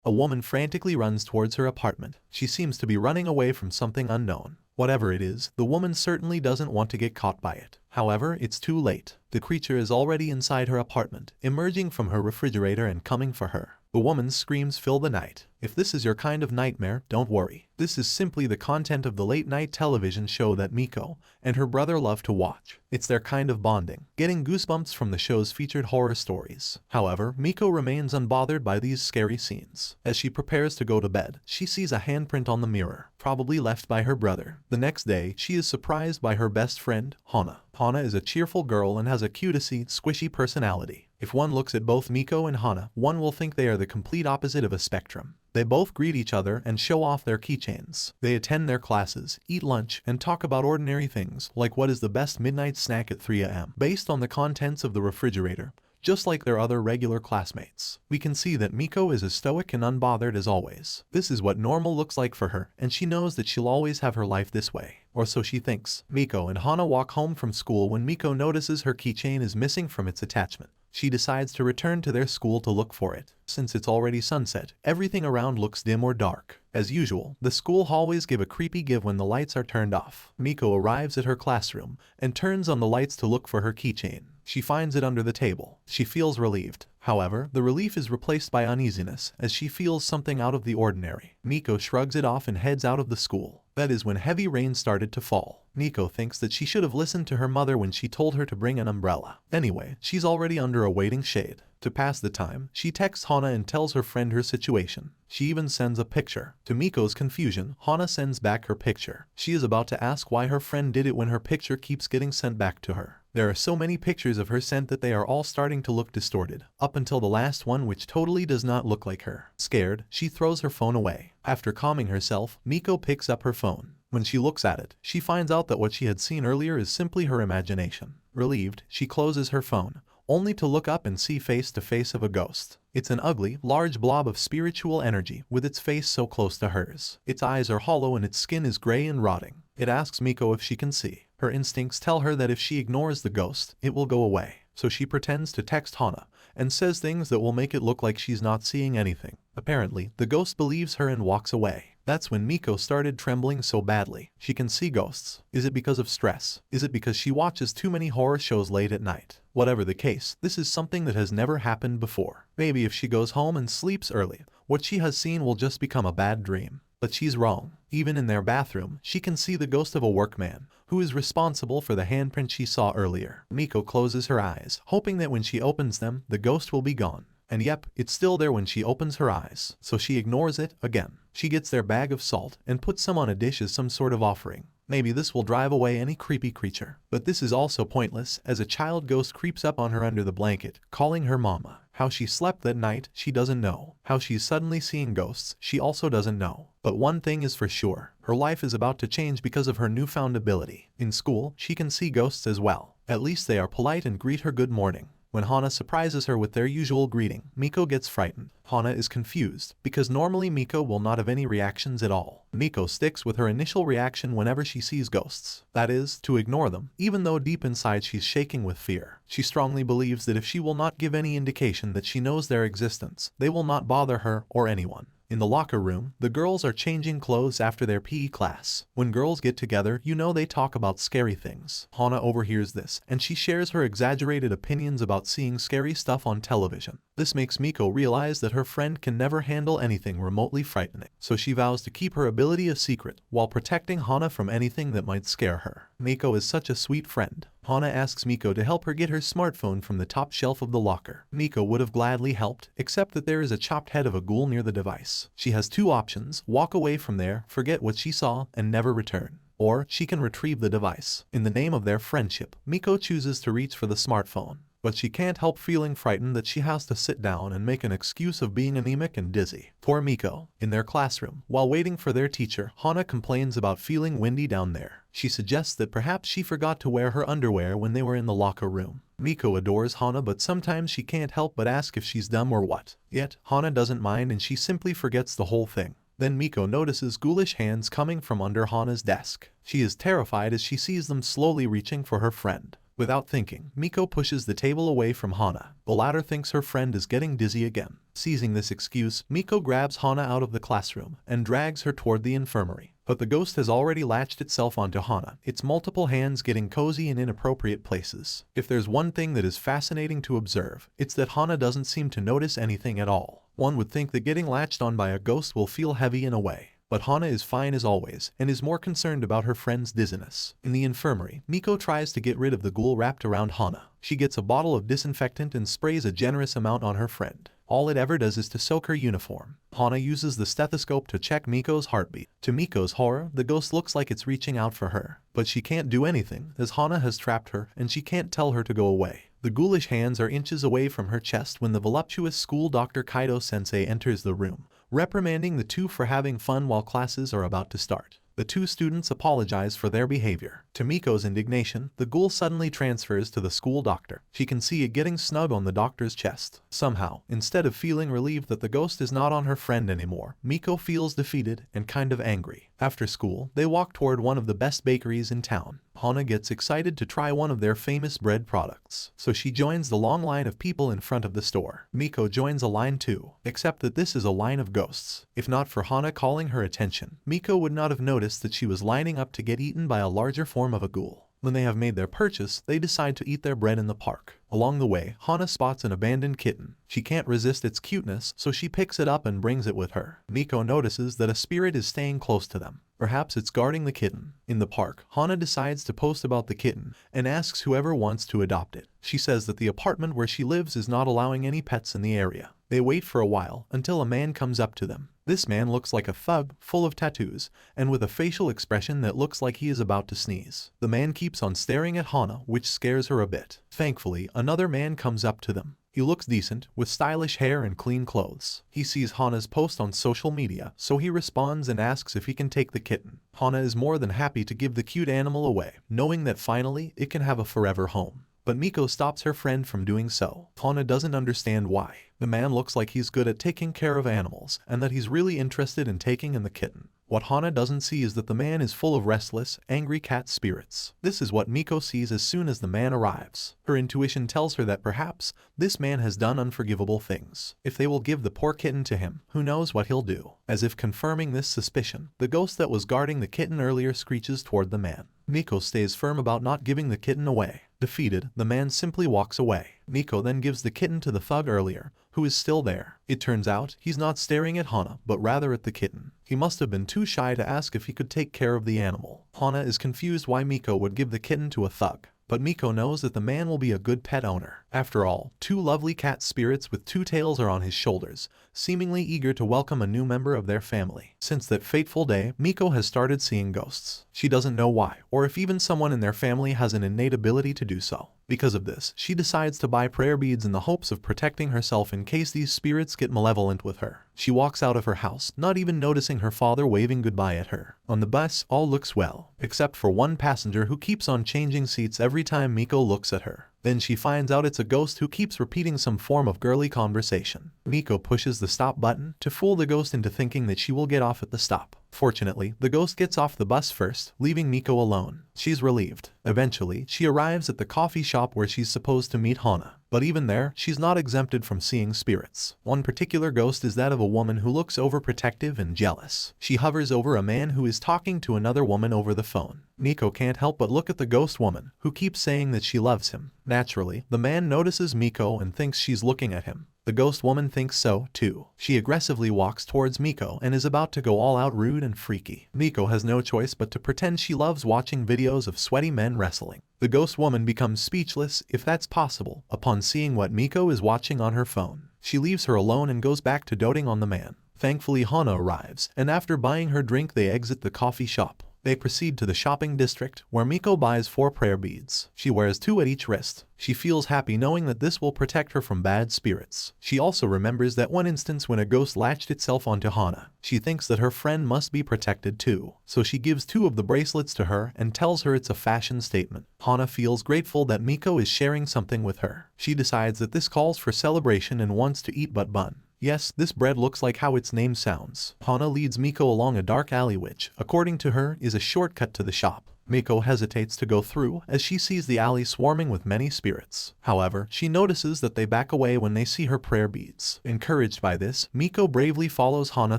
A woman frantically runs towards her apartment. She seems to be running away from something unknown. Whatever it is, the woman certainly doesn't want to get caught by it. However, it's too late. The creature is already inside her apartment, emerging from her refrigerator and coming for her. The woman's screams fill the night. If this is your kind of nightmare, don't worry. This is simply the content of the late-night television show that Miko and her brother love to watch. It's their kind of bonding, getting goosebumps from the show's featured horror stories. However, Miko remains unbothered by these scary scenes. As she prepares to go to bed, she sees a handprint on the mirror, probably left by her brother. The next day, she is surprised by her best friend, Hana. Hana is a cheerful girl and has a cutesy, squishy personality. If one looks at both Miko and Hana, one will think they are the complete opposite of a spectrum. They both greet each other and show off their keychains. They attend their classes, eat lunch, and talk about ordinary things, like what is the best midnight snack at 3 a.m. based on the contents of the refrigerator. Just like their other regular classmates, we can see that Miko is as stoic and unbothered as always. This is what normal looks like for her, and she knows that she'll always have her life this way. Or so she thinks. Miko and Hana walk home from school when Miko notices her keychain is missing from its attachment. She decides to return to their school to look for it. Since it's already sunset, everything around looks dim or dark. As usual, the school hallways give a creepy give when the lights are turned off. Miko arrives at her classroom and turns on the lights to look for her keychain. She finds it under the table. She feels relieved. However, the relief is replaced by uneasiness as she feels something out of the ordinary. Miko shrugs it off and heads out of the school. That is when heavy rain started to fall. Miko thinks that she should have listened to her mother when she told her to bring an umbrella. Anyway, she's already under a waiting shade. To pass the time, she texts Hana and tells her friend her situation. She even sends a picture. To Miko's confusion, Hana sends back her picture. She is about to ask why her friend did it when her picture keeps getting sent back to her. There are so many pictures of her sent that they are all starting to look distorted, up until the last one which totally does not look like her. Scared, she throws her phone away. After calming herself, Miko picks up her phone. When she looks at it, she finds out that what she had seen earlier is simply her imagination. Relieved, she closes her phone, only to look up and see face to face of a ghost. It's an ugly, large blob of spiritual energy with its face so close to hers. Its eyes are hollow and its skin is gray and rotting. It asks Miko if she can see. Her instincts tell her that if she ignores the ghost, it will go away. So she pretends to text Hana and says things that will make it look like she's not seeing anything. Apparently, the ghost believes her and walks away. That's when Miko started trembling so badly. She can see ghosts. Is it because of stress? Is it because she watches too many horror shows late at night? Whatever the case, this is something that has never happened before. Maybe if she goes home and sleeps early, what she has seen will just become a bad dream. But she's wrong. Even in their bathroom, she can see the ghost of a workman who is responsible for the handprint she saw earlier. Miko closes her eyes, hoping that when she opens them, the ghost will be gone. And yep, it's still there when she opens her eyes, so she ignores it again. She gets their bag of salt and puts some on a dish as some sort of offering. Maybe this will drive away any creepy creature. But this is also pointless, as a child ghost creeps up on her under the blanket, calling her mama. How she slept that night, she doesn't know. How she's suddenly seeing ghosts, she also doesn't know. But one thing is for sure, her life is about to change because of her newfound ability. In school, she can see ghosts as well. At least they are polite and greet her good morning. When Hana surprises her with their usual greeting, Miko gets frightened. Hana is confused, because normally Miko will not have any reactions at all. Miko sticks with her initial reaction whenever she sees ghosts. That is, to ignore them, even though deep inside she's shaking with fear. She strongly believes that if she will not give any indication that she knows their existence, they will not bother her or anyone. In the locker room, the girls are changing clothes after their PE class. When girls get together, you know they talk about scary things. Hana overhears this, and she shares her exaggerated opinions about seeing scary stuff on television. This makes Miko realize that her friend can never handle anything remotely frightening, so she vows to keep her ability a secret while protecting Hana from anything that might scare her. Miko is such a sweet friend. Hana asks Miko to help her get her smartphone from the top shelf of the locker. Miko would have gladly helped, except that there is a chopped head of a ghoul near the device. She has two options: walk away from there, forget what she saw, and never return. Or she can retrieve the device. In the name of their friendship, Miko chooses to reach for the smartphone. But she can't help feeling frightened that she has to sit down and make an excuse of being anemic and dizzy. Poor Miko. In their classroom, while waiting for their teacher, Hana complains about feeling windy down there. She suggests that perhaps she forgot to wear her underwear when they were in the locker room. Miko adores Hana, but sometimes she can't help but ask if she's dumb or what. Yet, Hana doesn't mind and she simply forgets the whole thing. Then Miko notices ghoulish hands coming from under Hana's desk. She is terrified as she sees them slowly reaching for her friend. Without thinking, Miko pushes the table away from Hana. The latter thinks her friend is getting dizzy again. Seizing this excuse, Miko grabs Hana out of the classroom and drags her toward the infirmary. But the ghost has already latched itself onto Hana, its multiple hands getting cozy in inappropriate places. If there's one thing that is fascinating to observe, it's that Hana doesn't seem to notice anything at all. One would think that getting latched on by a ghost will feel heavy in a way. But Hana is fine as always, and is more concerned about her friend's dizziness. In the infirmary, Miko tries to get rid of the ghoul wrapped around Hana. She gets a bottle of disinfectant and sprays a generous amount on her friend. All it ever does is to soak her uniform. Hana uses the stethoscope to check Miko's heartbeat. To Miko's horror, the ghost looks like it's reaching out for her. But she can't do anything, as Hana has trapped her, and she can't tell her to go away. The ghoulish hands are inches away from her chest when the voluptuous school Dr. Kaido-sensei enters the room, reprimanding the two for having fun while classes are about to start. The two students apologize for their behavior. To Miko's indignation, the ghoul suddenly transfers to the school doctor. She can see it getting snug on the doctor's chest. Somehow, instead of feeling relieved that the ghost is not on her friend anymore, Miko feels defeated and kind of angry. After school, they walk toward one of the best bakeries in town. Hana gets excited to try one of their famous bread products, so she joins the long line of people in front of the store. Miko joins a line too, except that this is a line of ghosts. If not for Hana calling her attention, Miko would not have noticed that she was lining up to get eaten by a larger form of a ghoul. When they have made their purchase, they decide to eat their bread in the park. Along the way, Hana spots an abandoned kitten. She can't resist its cuteness, so she picks it up and brings it with her. Miko notices that a spirit is staying close to them. Perhaps it's guarding the kitten. In the park, Hana decides to post about the kitten and asks whoever wants to adopt it. She says that the apartment where she lives is not allowing any pets in the area. They wait for a while until a man comes up to them. This man looks like a thug, full of tattoos, and with a facial expression that looks like he is about to sneeze. The man keeps on staring at Hana, which scares her a bit. Thankfully, another man comes up to them. He looks decent, with stylish hair and clean clothes. He sees Hana's post on social media, so he responds and asks if he can take the kitten. Hana is more than happy to give the cute animal away, knowing that finally, it can have a forever home. But Miko stops her friend from doing so. Hana doesn't understand why. The man looks like he's good at taking care of animals, and that he's really interested in taking in the kitten. What Hana doesn't see is that the man is full of restless, angry cat spirits. This is what Miko sees as soon as the man arrives. Her intuition tells her that perhaps this man has done unforgivable things. If they will give the poor kitten to him, who knows what he'll do. As if confirming this suspicion, the ghost that was guarding the kitten earlier screeches toward the man. Miko stays firm about not giving the kitten away. Defeated, the man simply walks away. Miko then gives the kitten to the thug earlier, who is still there. It turns out, he's not staring at Hana, but rather at the kitten. He must have been too shy to ask if he could take care of the animal. Hana is confused why Miko would give the kitten to a thug. But Miko knows that the man will be a good pet owner. After all, two lovely cat spirits with two tails are on his shoulders, seemingly eager to welcome a new member of their family. Since that fateful day, Miko has started seeing ghosts. She doesn't know why, or if even someone in their family has an innate ability to do so. Because of this, she decides to buy prayer beads in the hopes of protecting herself in case these spirits get malevolent with her. She walks out of her house, not even noticing her father waving goodbye at her. On the bus, all looks well, except for one passenger who keeps on changing seats every time Miko looks at her. Then she finds out it's a ghost who keeps repeating some form of girly conversation. Miko pushes the stop button to fool the ghost into thinking that she will get off at the stop. Fortunately, the ghost gets off the bus first, leaving Miko alone. She's relieved. Eventually, she arrives at the coffee shop where she's supposed to meet Hana. But even there, she's not exempted from seeing spirits. One particular ghost is that of a woman who looks overprotective and jealous. She hovers over a man who is talking to another woman over the phone. Miko can't help but look at the ghost woman, who keeps saying that she loves him. Naturally, the man notices Miko and thinks she's looking at him. The ghost woman thinks so, too. She aggressively walks towards Miko and is about to go all out rude and freaky. Miko has no choice but to pretend she loves watching videos of sweaty men wrestling. The ghost woman becomes speechless, if that's possible, upon seeing what Miko is watching on her phone. She leaves her alone and goes back to doting on the man. Thankfully, Hana arrives, and after buying her drink they exit the coffee shop. They proceed to the shopping district, where Miko buys 4 prayer beads. She wears 2 at each wrist. She feels happy knowing that this will protect her from bad spirits. She also remembers that one instance when a ghost latched itself onto Hana. She thinks that her friend must be protected too, so she gives 2 of the bracelets to her and tells her it's a fashion statement. Hana feels grateful that Miko is sharing something with her. She decides that this calls for celebration and wants to eat but bun. Yes, this bread looks like how its name sounds. Hana leads Miko along a dark alley which, according to her, is a shortcut to the shop. Miko hesitates to go through as she sees the alley swarming with many spirits. However, she notices that they back away when they see her prayer beads. Encouraged by this, Miko bravely follows Hana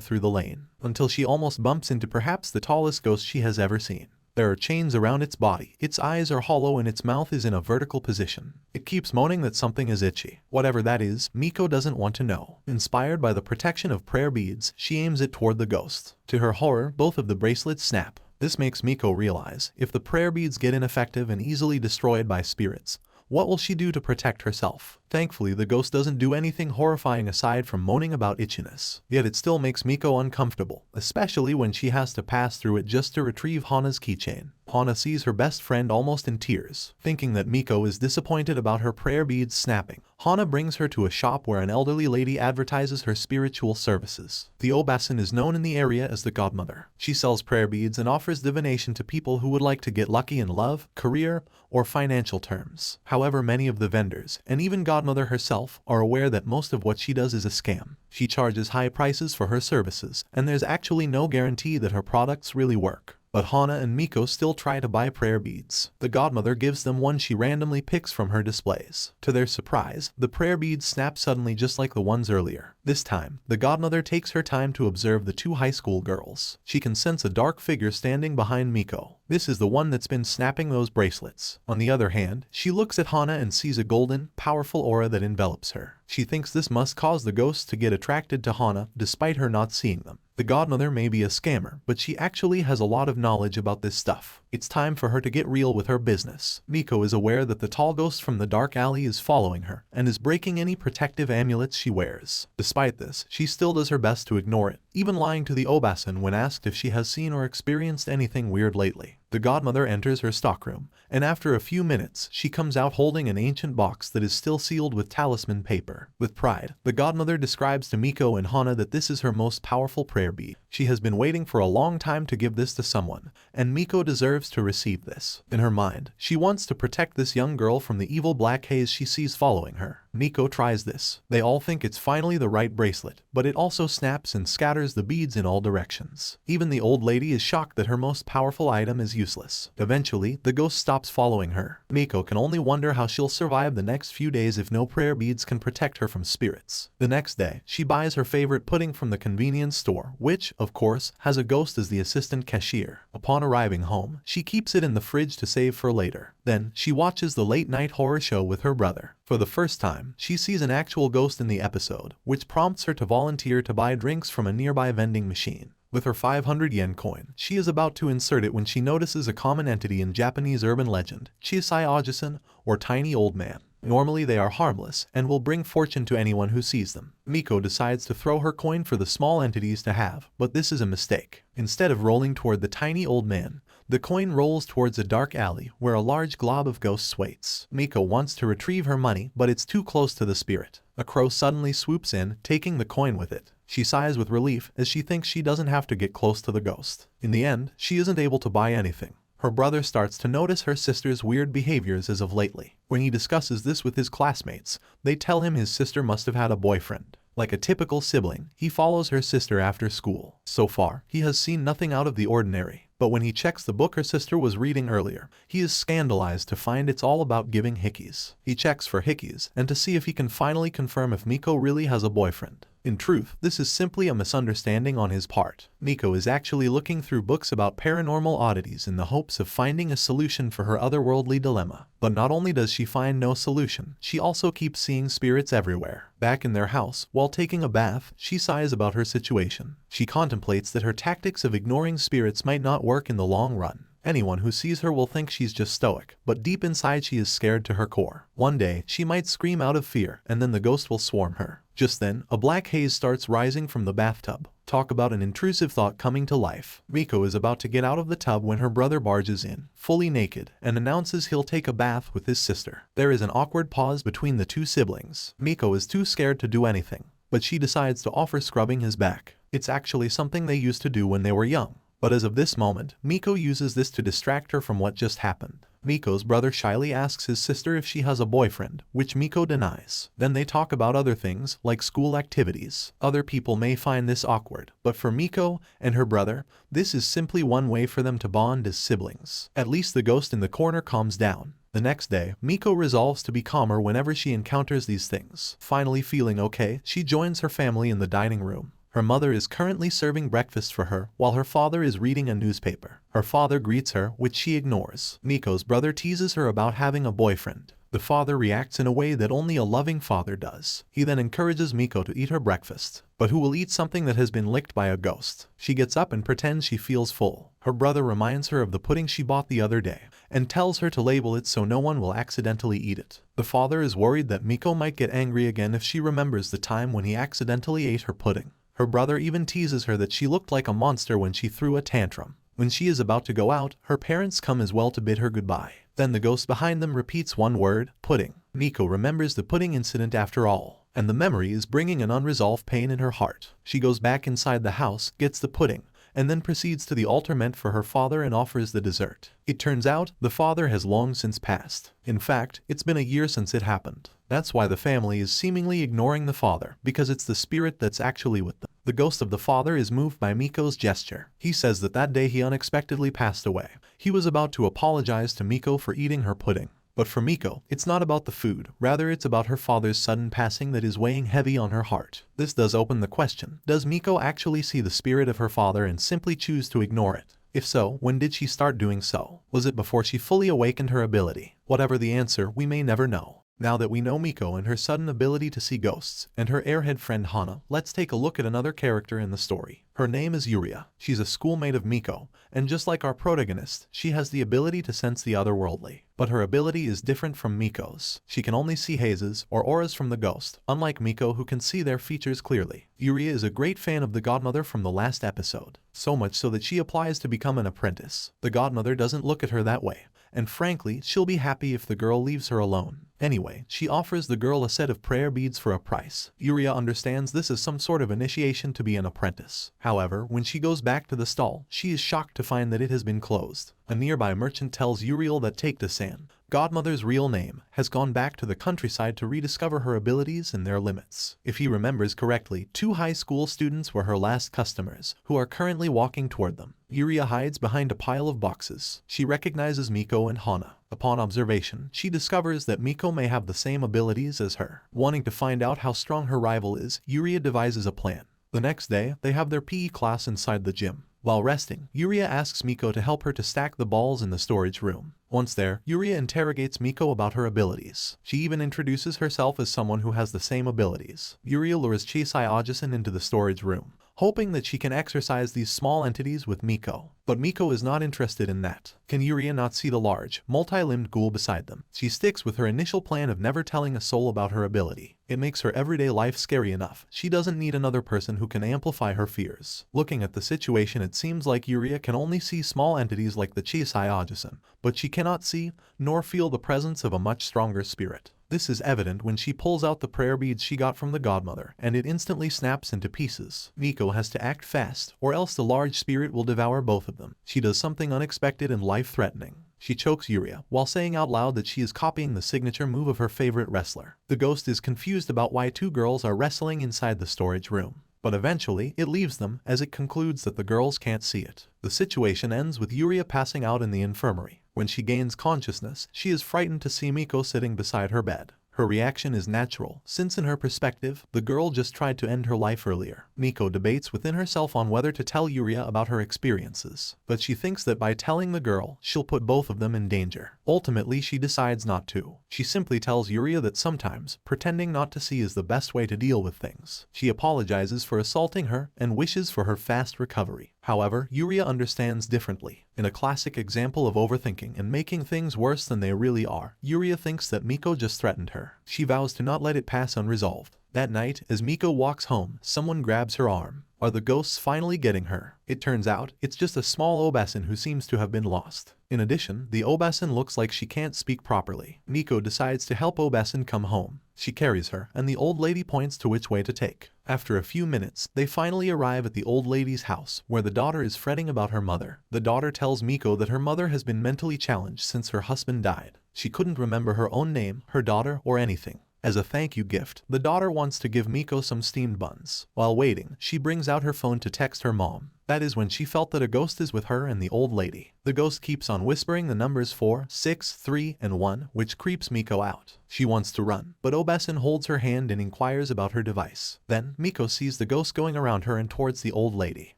through the lane, until she almost bumps into perhaps the tallest ghost she has ever seen. There are chains around its body, its eyes are hollow and its mouth is in a vertical position. It keeps moaning that something is itchy. Whatever that is, Miko doesn't want to know. Inspired by the protection of prayer beads, she aims it toward the ghost. To her horror, both of the bracelets snap. This makes Miko realize, if the prayer beads get ineffective and easily destroyed by spirits, what will she do to protect herself? Thankfully, the ghost doesn't do anything horrifying aside from moaning about itchiness. Yet it still makes Miko uncomfortable, especially when she has to pass through it just to retrieve Hana's keychain. Hana sees her best friend almost in tears. Thinking that Miko is disappointed about her prayer beads snapping, Hana brings her to a shop where an elderly lady advertises her spiritual services. The Obasan is known in the area as the godmother. She sells prayer beads and offers divination to people who would like to get lucky in love, career, or financial terms. However, many of the vendors, and even godmother herself, are aware that most of what she does is a scam. She charges high prices for her services, and there's actually no guarantee that her products really work. But Hana and Miko still try to buy prayer beads. The godmother gives them one she randomly picks from her displays. To their surprise, the prayer beads snap suddenly just like the ones earlier. This time, the godmother takes her time to observe the two high school girls. She can sense a dark figure standing behind Miko. This is the one that's been snapping those bracelets. On the other hand, she looks at Hana and sees a golden, powerful aura that envelops her. She thinks this must cause the ghosts to get attracted to Hana despite her not seeing them. The godmother may be a scammer, but she actually has a lot of knowledge about this stuff. It's time for her to get real with her business. Miko is aware that the tall ghost from the dark alley is following her and is breaking any protective amulets she wears. Despite this, she still does her best to ignore it, even lying to the Obasan when asked if she has seen or experienced anything weird lately. The godmother enters her stockroom, and after a few minutes, she comes out holding an ancient box that is still sealed with talisman paper. With pride, the godmother describes to Miko and Hana that this is her most powerful prayer bead. She has been waiting for a long time to give this to someone, and Miko deserves to receive this. In her mind, she wants to protect this young girl from the evil black haze she sees following her. Miko tries this. They all think it's finally the right bracelet, but it also snaps and scatters the beads in all directions. Even the old lady is shocked that her most powerful item is useless. Eventually, the ghost stops following her. Miko can only wonder how she'll survive the next few days if no prayer beads can protect her from spirits. The next day, she buys her favorite pudding from the convenience store, which, of course, has a ghost as the assistant cashier. Upon arriving home, she keeps it in the fridge to save for later. Then, she watches the late-night horror show with her brother. For the first time, she sees an actual ghost in the episode, which prompts her to volunteer to buy drinks from a nearby vending machine. With her 500 yen coin, she is about to insert it when she notices a common entity in Japanese urban legend, Chisai Ojisan, or Tiny Old Man. Normally they are harmless and will bring fortune to anyone who sees them. Miko decides to throw her coin for the small entities to have, but this is a mistake. Instead of rolling toward the tiny old man, the coin rolls towards a dark alley where a large glob of ghosts waits. Miko wants to retrieve her money, but it's too close to the spirit. A crow suddenly swoops in, taking the coin with it. She sighs with relief as she thinks she doesn't have to get close to the ghost. In the end, she isn't able to buy anything. Her brother starts to notice her sister's weird behaviors as of lately. When he discusses this with his classmates, they tell him his sister must have had a boyfriend. Like a typical sibling, he follows her sister after school. So far, he has seen nothing out of the ordinary. But when he checks the book her sister was reading earlier, he is scandalized to find it's all about giving hickeys. He checks for hickeys and to see if he can finally confirm if Miko really has a boyfriend. In truth, this is simply a misunderstanding on his part. Miko is actually looking through books about paranormal oddities in the hopes of finding a solution for her otherworldly dilemma. But not only does she find no solution, she also keeps seeing spirits everywhere. Back in their house, while taking a bath, she sighs about her situation. She contemplates that her tactics of ignoring spirits might not work in the long run. Anyone who sees her will think she's just stoic, but deep inside she is scared to her core. One day, she might scream out of fear, and then the ghost will swarm her. Just then, a black haze starts rising from the bathtub. Talk about an intrusive thought coming to life. Miko is about to get out of the tub when her brother barges in, fully naked, and announces he'll take a bath with his sister. There is an awkward pause between the two siblings. Miko is too scared to do anything, but she decides to offer scrubbing his back. It's actually something they used to do when they were young. But as of this moment, Miko uses this to distract her from what just happened. Miko's brother shyly asks his sister if she has a boyfriend, which Miko denies. Then they talk about other things, like school activities. Other people may find this awkward, but for Miko and her brother, this is simply one way for them to bond as siblings. At least the ghost in the corner calms down. The next day, Miko resolves to be calmer whenever she encounters these things. Finally feeling okay, she joins her family in the dining room. Her mother is currently serving breakfast for her, while her father is reading a newspaper. Her father greets her, which she ignores. Miko's brother teases her about having a boyfriend. The father reacts in a way that only a loving father does. He then encourages Miko to eat her breakfast. But who will eat something that has been licked by a ghost? She gets up and pretends she feels full. Her brother reminds her of the pudding she bought the other day, and tells her to label it so no one will accidentally eat it. The father is worried that Miko might get angry again if she remembers the time when he accidentally ate her pudding. Her brother even teases her that she looked like a monster when she threw a tantrum. When she is about to go out, her parents come as well to bid her goodbye. Then the ghost behind them repeats one word, pudding. Miko remembers the pudding incident after all, and the memory is bringing an unresolved pain in her heart. She goes back inside the house, gets the pudding, and then proceeds to the altar meant for her father and offers the dessert. It turns out, the father has long since passed. In fact, it's been a year since it happened. That's why the family is seemingly ignoring the father, because it's the spirit that's actually with them. The ghost of the father is moved by Miko's gesture. He says that day he unexpectedly passed away. He was about to apologize to Miko for eating her pudding. But for Miko, it's not about the food, rather it's about her father's sudden passing that is weighing heavy on her heart. This does open the question, does Miko actually see the spirit of her father and simply choose to ignore it? If so, when did she start doing so? Was it before she fully awakened her ability? Whatever the answer, we may never know. Now that we know Miko and her sudden ability to see ghosts, and her airhead friend Hana, let's take a look at another character in the story. Her name is Yuria. She's a schoolmate of Miko, and just like our protagonist, she has the ability to sense the otherworldly. But her ability is different from Miko's. She can only see hazes, or auras from the ghost, unlike Miko who can see their features clearly. Yuria is a great fan of the godmother from the last episode, so much so that she applies to become an apprentice. The godmother doesn't look at her that way, and frankly, she'll be happy if the girl leaves her alone. Anyway, she offers the girl a set of prayer beads for a price. Yuria understands this as some sort of initiation to be an apprentice. However, when she goes back to the stall, she is shocked to find that it has been closed. A nearby merchant tells Uriel that Take-to-San, Godmother's real name, has gone back to the countryside to rediscover her abilities and their limits. If he remembers correctly, 2 high school students were her last customers, who are currently walking toward them. Yuria hides behind a pile of boxes. She recognizes Miko and Hana. Upon observation, she discovers that Miko may have the same abilities as her. Wanting to find out how strong her rival is, Yuria devises a plan. The next day, they have their PE class inside the gym. While resting, Yuria asks Miko to help her to stack the balls in the storage room. Once there, Yuria interrogates Miko about her abilities. She even introduces herself as someone who has the same abilities. Yuria lures Chisai Ajasan into the storage room, hoping that she can exercise these small entities with Miko. But Miko is not interested in that. Can Yuria not see the large, multi-limbed ghoul beside them? She sticks with her initial plan of never telling a soul about her ability. It makes her everyday life scary enough. She doesn't need another person who can amplify her fears. Looking at the situation, it seems like Yuria can only see small entities like the Chisai Ajasan, but she cannot see, nor feel the presence of a much stronger spirit. This is evident when she pulls out the prayer beads she got from the godmother, and it instantly snaps into pieces. Miko has to act fast, or else the large spirit will devour both of them. She does something unexpected and life-threatening. She chokes Yuria, while saying out loud that she is copying the signature move of her favorite wrestler. The ghost is confused about why 2 girls are wrestling inside the storage room. But eventually, it leaves them, as it concludes that the girls can't see it. The situation ends with Yuria passing out in the infirmary. When she gains consciousness, she is frightened to see Miko sitting beside her bed. Her reaction is natural, since in her perspective, the girl just tried to end her life earlier. Miko debates within herself on whether to tell Yuria about her experiences, but she thinks that by telling the girl, she'll put both of them in danger. Ultimately, she decides not to. She simply tells Yuria that sometimes, pretending not to see is the best way to deal with things. She apologizes for assaulting her and wishes for her fast recovery. However, Yuria understands differently. In a classic example of overthinking and making things worse than they really are, Yuria thinks that Miko just threatened her. She vows to not let it pass unresolved. That night, as Miko walks home, someone grabs her arm. Are the ghosts finally getting her? It turns out, it's just a small Obasan who seems to have been lost. In addition, the Obasan looks like she can't speak properly. Miko decides to help Obasan come home. She carries her, and the old lady points to which way to take. After a few minutes, they finally arrive at the old lady's house, where the daughter is fretting about her mother. The daughter tells Miko that her mother has been mentally challenged since her husband died. She couldn't remember her own name, her daughter, or anything. As a thank you gift, the daughter wants to give Miko some steamed buns. While waiting, she brings out her phone to text her mom. That is when she felt that a ghost is with her and the old lady. The ghost keeps on whispering the numbers 4, 6, 3, and 1, which creeps Miko out. She wants to run, but Obesan holds her hand and inquires about her device. Then, Miko sees the ghost going around her and towards the old lady.